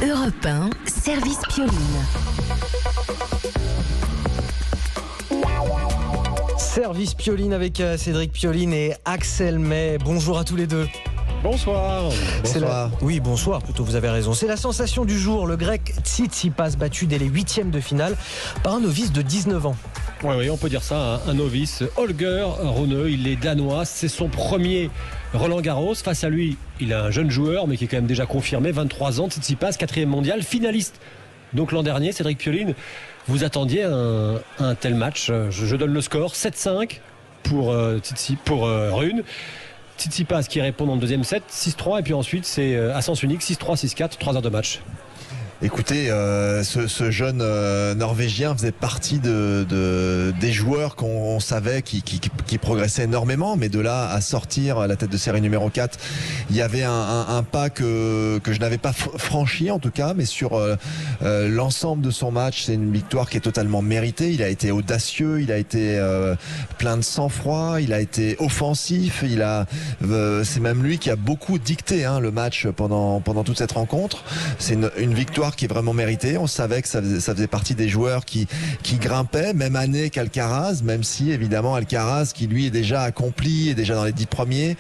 Europe 1, service Pioline. Service Pioline avec Cédric Pioline et Axel May. Bonjour à tous les deux. Bonsoir. Oui, bonsoir plutôt, vous avez raison. C'est la sensation du jour, le grec Tsitsipas battu dès les huitièmes de finale par un novice de 19 ans. Oui, on peut dire ça, un novice. Holger Rune, il est danois, c'est son premier Roland Garros. Face à lui, il a un jeune joueur, mais qui est quand même déjà confirmé, 23 ans, Tsitsipas, 4e mondial, finaliste. Donc l'an dernier, Cédric Pioline, vous attendiez un tel match. Je donne le score, 7-5 pour Rune. Tsitsipas qui répond dans le deuxième set, 6-3, et puis ensuite c'est à sens unique, 6-3, 6-4, 3 heures de match. Écoutez, ce jeune Norvégien faisait partie des joueurs qu'on savait qui progressaient énormément, mais de là à sortir à la tête de série numéro 4, il y avait un pas que je n'avais pas franchi en tout cas, mais sur l'ensemble de son match, c'est une victoire qui est totalement méritée. Il a été audacieux, il a été plein de sang-froid, il a été offensif, c'est même lui qui a beaucoup dicté le match pendant toute cette rencontre. C'est une victoire qui est vraiment méritée. On savait que ça faisait partie des joueurs qui grimpaient, même année qu'Alcaraz, même si évidemment Alcaraz, qui lui est déjà accompli, est déjà dans les 10 premiers,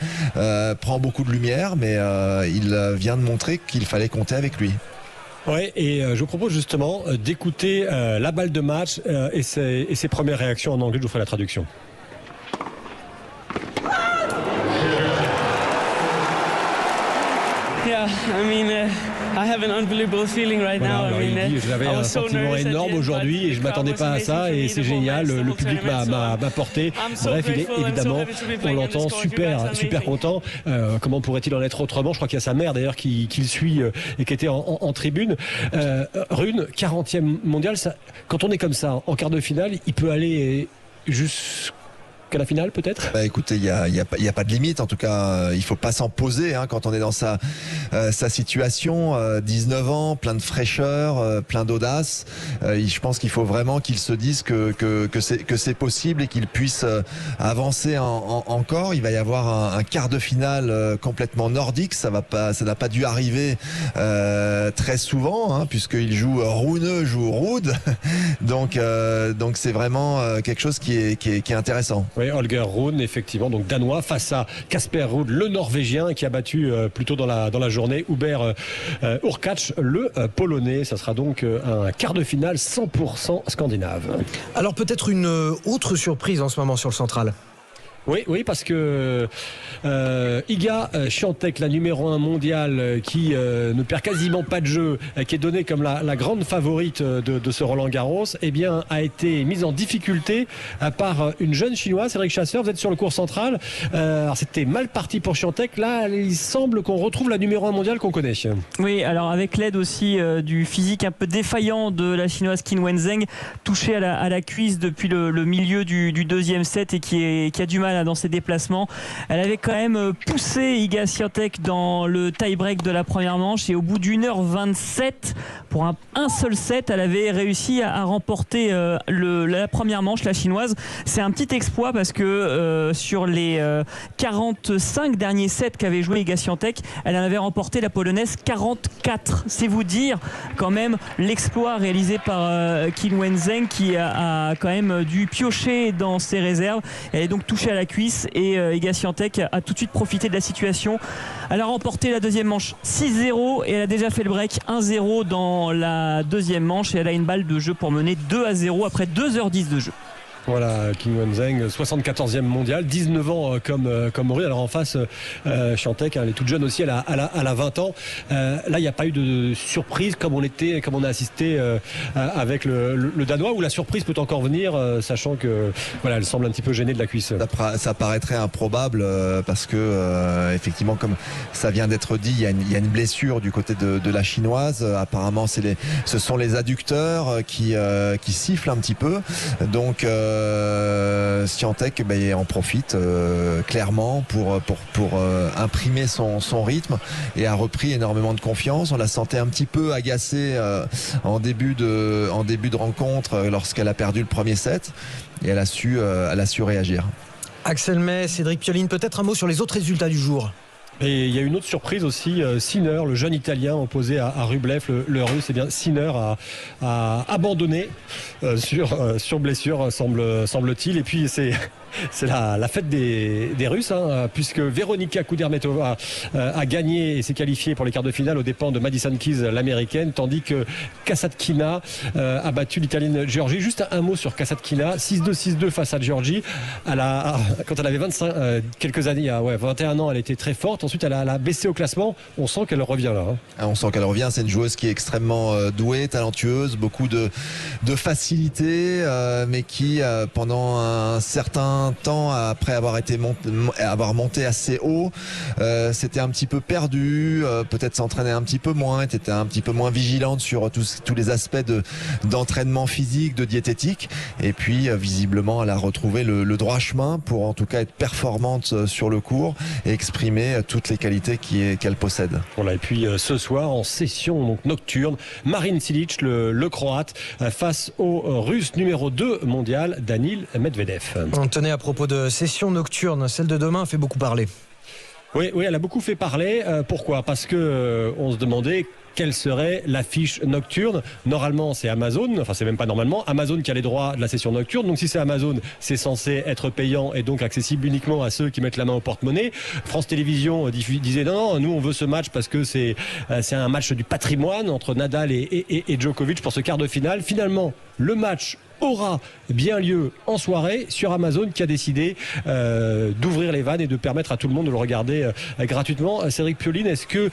prend beaucoup de lumière, mais il vient de montrer qu'il fallait compter avec lui. Ouais, et je vous propose justement d'écouter la balle de match et ses premières réactions en anglais. Je vous ferai la traduction. Yeah, I have an unbelievable feeling right now. J'avais un sentiment énorme aujourd'hui et je ne m'attendais pas à ça, et c'est génial, le public m'a porté. Bref, il est évidemment, on l'entend, super content. Comment pourrait-il en être autrement? Je crois qu'il y a sa mère d'ailleurs qui le suit et qui était en tribune. Rune, 40e mondial, quand on est comme ça en quart de finale, il peut aller jusqu'à la finale peut-être? Écoutez, il y a pas de limite, en tout cas il faut pas s'en poser quand on est dans sa situation. 19 ans, plein de fraîcheur, plein d'audace. Je pense qu'il faut vraiment qu'il se dise que c'est possible et qu'il puisse avancer encore. Il va y avoir un quart de finale complètement nordique. Ça n'a pas dû arriver très souvent, puisqu'il joue Rune, joue Ruud. Donc c'est vraiment quelque chose qui est intéressant. Oui, Holger Rune, effectivement, donc danois, face à Casper Ruud, le norvégien, qui a battu plus tôt dans la journée Hubert Hurkacz, le polonais. Ça sera donc un quart de finale 100% scandinave. Alors peut-être une autre surprise en ce moment sur le central. Oui, parce que Iga Świątek, la numéro 1 mondiale, qui ne perd quasiment pas de jeu, qui est donnée comme la grande favorite de ce Roland Garros, a été mise en difficulté par une jeune chinoise, Cédric Chasseur. Vous êtes sur le court central. Alors c'était mal parti pour Świątek. Là, il semble qu'on retrouve la numéro 1 mondiale qu'on connaît. Oui, alors avec l'aide aussi du physique un peu défaillant de la chinoise Qin Wenzheng, touchée à la cuisse depuis le milieu du deuxième set et qui a du mal dans ses déplacements. Elle avait quand même poussé Iga Świątek dans le tie-break de la première manche, et au bout d'1h27 pour un seul set, elle avait réussi à remporter la première manche, la chinoise. C'est un petit exploit parce que sur les 45 derniers sets qu'avait joué Iga Świątek, elle en avait remporté, la polonaise, 44. C'est vous dire quand même l'exploit réalisé par Qin Wenzheng, qui a quand même dû piocher dans ses réserves. Elle est donc touchée à la cuisse, et Iga Świątek a tout de suite profité de la situation. Elle a remporté la deuxième manche 6-0 et elle a déjà fait le break 1-0 dans la deuxième manche, et elle a une balle de jeu pour mener 2-0 après 2h10 de jeu. Voilà, Qin Wenzheng, 74e mondial, 19 ans comme Rune. Alors en face, Świątek, elle est toute jeune aussi, elle a 20 ans. Là, il n'y a pas eu de surprise comme on a assisté avec le Danois, où la surprise peut encore venir, sachant que elle semble un petit peu gênée de la cuisse. Ça paraîtrait improbable parce que effectivement, comme ça vient d'être dit, il y a une blessure du côté de la chinoise. Apparemment, ce sont les adducteurs qui sifflent un petit peu. Donc Świątek en profite clairement pour imprimer son rythme, et a repris énormément de confiance. On la sentait un petit peu agacée en début de rencontre lorsqu'elle a perdu le premier set, et elle a su réagir. Axel May, Cédric Pioline, peut-être un mot sur les autres résultats du jour. Et il y a une autre surprise aussi, Sinner, le jeune Italien opposé à Rublev, le Russe. Eh bien, Sinner a abandonné sur blessure, semble-t-il. Et puis c'est la fête des Russes, hein, puisque Veronika Kudermetova a gagné et s'est qualifiée pour les quarts de finale aux dépens de Madison Keys, l'américaine, tandis que Kasatkina a battu l'italienne Giorgi. Juste un mot sur Kasatkina, 6-2, 6-2 face à Giorgi. Quand elle avait 21 ans, elle était très forte. Ensuite, elle a baissé au classement. On sent qu'elle revient là. Hein. On sent qu'elle revient. C'est une joueuse qui est extrêmement douée, talentueuse, beaucoup de facilité, mais qui, pendant un certain temps, après avoir monté assez haut, s'était un petit peu perdue, peut-être s'entraînait un petit peu moins, était un petit peu moins vigilante sur tous les aspects d'entraînement physique, de diététique. Et puis, visiblement, elle a retrouvé le droit chemin pour en tout cas être performante sur le court et exprimer toutes les qualités qu'elle possède. Voilà, et puis ce soir en session donc nocturne, Marin Cilic, le Croate, face au Russe numéro 2 mondial, Daniil Medvedev. On tenait à propos de session nocturne, celle de demain fait beaucoup parler. Oui, elle a beaucoup fait parler. Pourquoi ? Parce que on se demandait quelle serait l'affiche nocturne. Normalement, c'est Amazon, enfin c'est même pas normalement, Amazon qui a les droits de la session nocturne. Donc si c'est Amazon, c'est censé être payant et donc accessible uniquement à ceux qui mettent la main au porte-monnaie. France Télévisions disait non, nous on veut ce match parce que c'est un match du patrimoine entre Nadal et Djokovic pour ce quart de finale. Finalement, le match aura bien lieu en soirée sur Amazon qui a décidé d'ouvrir les vannes et de permettre à tout le monde de le regarder gratuitement. Cédric Pioline, est-ce que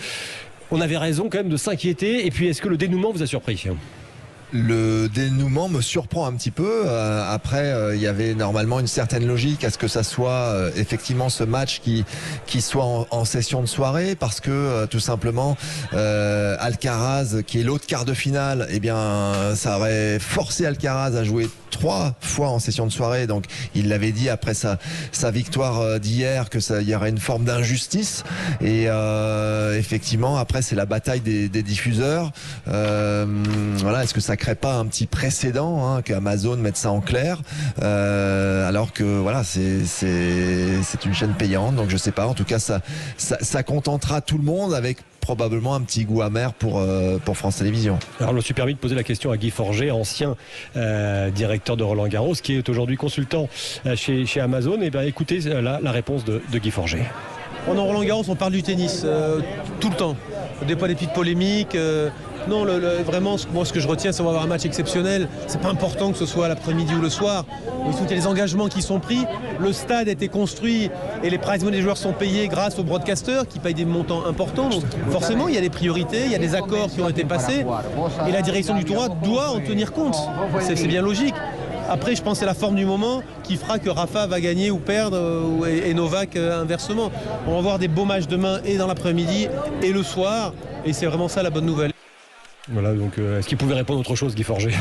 on avait raison quand même de s'inquiéter, et puis est-ce que le dénouement vous a surpris ? Le dénouement me surprend un petit peu. Après, il y avait normalement une certaine logique à ce que ça soit effectivement ce match qui soit en session de soirée, parce que tout simplement Alcaraz, qui est l'autre quart de finale, eh bien ça aurait forcé Alcaraz à jouer 3 fois en session de soirée. Donc il l'avait dit après sa victoire d'hier que il y aurait une forme d'injustice. Et effectivement, après c'est la bataille des diffuseurs. Voilà, est-ce que ça crée pas un petit précédent, qu'Amazon mette ça en clair, alors que voilà, c'est une chaîne payante. Donc je sais pas. En tout cas, ça contentera tout le monde, avec probablement un petit goût amer pour France Télévisions. Alors je me suis permis de poser la question à Guy Forget, ancien directeur de Roland Garros, qui est aujourd'hui consultant chez Amazon. Et bien écoutez la réponse de Guy Forget. Pendant Roland Garros, on parle du tennis tout le temps. Des fois des petites polémiques. Non, vraiment, moi, ce que je retiens, c'est qu'on va avoir un match exceptionnel. C'est pas important que ce soit l'après-midi ou le soir. Il faut qu'il y ait des engagements qui sont pris. Le stade a été construit et les prize money des joueurs sont payés grâce aux broadcasters qui payent des montants importants. Donc forcément, il y a des priorités, il y a des accords qui ont été passés. Et la direction du tournoi doit en tenir compte. C'est bien logique. Après, je pense que c'est la forme du moment qui fera que Rafa va gagner ou perdre, et Novak inversement. On va voir des beaux matchs demain et dans l'après-midi et le soir. Et c'est vraiment ça la bonne nouvelle. Voilà, donc est-ce qu'il pouvait répondre autre chose, Guy Forget ?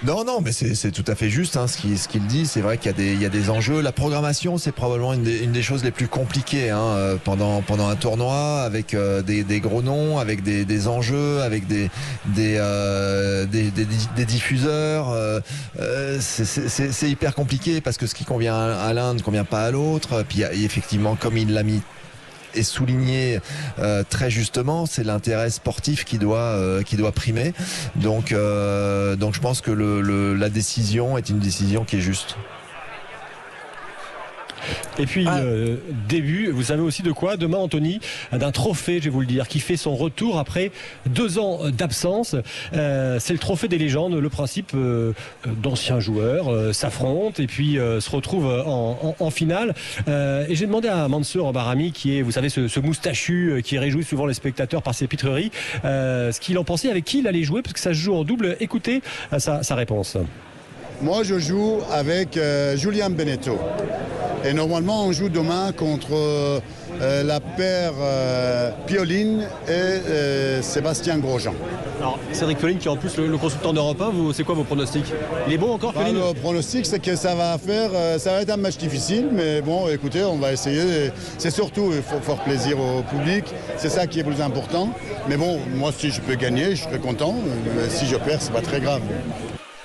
Non, mais c'est tout à fait juste ce qu'il dit. C'est vrai qu'il y a des enjeux. La programmation, c'est probablement une des choses les plus compliquées pendant un tournoi, avec des gros noms, avec des enjeux, avec des diffuseurs. C'est hyper compliqué parce que ce qui convient à l'un ne convient pas à l'autre. Puis effectivement, comme il l'a mis et souligné très justement, c'est l'intérêt sportif qui doit primer. Donc je pense que la décision est une décision qui est juste. Et puis début, vous savez aussi de quoi demain, Anthony, d'un trophée, je vais vous le dire, qui fait son retour après 2 ans d'absence. C'est le trophée des légendes. Le principe, d'anciens joueurs s'affrontent et puis se retrouvent en finale. Et j'ai demandé à Mansour Barami, qui est, vous savez, ce moustachu qui réjouit souvent les spectateurs par ses pitreries, ce qu'il en pensait, avec qui il allait jouer, parce que ça se joue en double. Écoutez sa réponse. Moi, je joue avec Julian Benneteau. Et normalement, on joue demain contre la paire Pioline et Sébastien Grosjean. Alors, Cédric Pioline, qui est en plus le consultant d'Europe 1, c'est quoi vos pronostics ? Il est bon encore, Pioline ? Le pronostic, c'est que ça va être un match difficile, mais bon, écoutez, on va essayer. C'est surtout, il faut faire plaisir au public, c'est ça qui est le plus important. Mais bon, moi, si je peux gagner, je serai content. Si je perds, c'est pas très grave.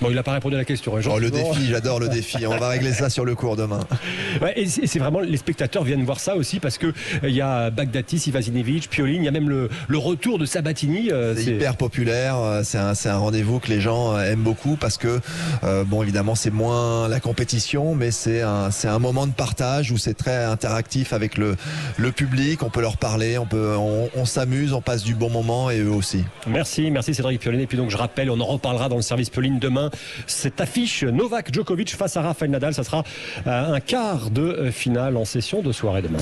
Bon, il n'a pas répondu à la question. Hein, le défi, j'adore le défi. On va régler ça sur le court demain. Ouais, et c'est vraiment, les spectateurs viennent voir ça aussi parce que il y a Bagdatis, Ivanisevic, Piolín, il y a même le retour de Sabatini. C'est hyper populaire. C'est un rendez-vous que les gens aiment beaucoup parce que, bon, évidemment, c'est moins la compétition, mais c'est un moment de partage où c'est très interactif avec le public. On peut leur parler, on s'amuse, on passe du bon moment et eux aussi. Merci Cédric Piolín. Et puis donc je rappelle, on en reparlera dans le service Piolín demain. Cette affiche Novak Djokovic face à Rafael Nadal, ça sera un quart de finale en session de soirée demain.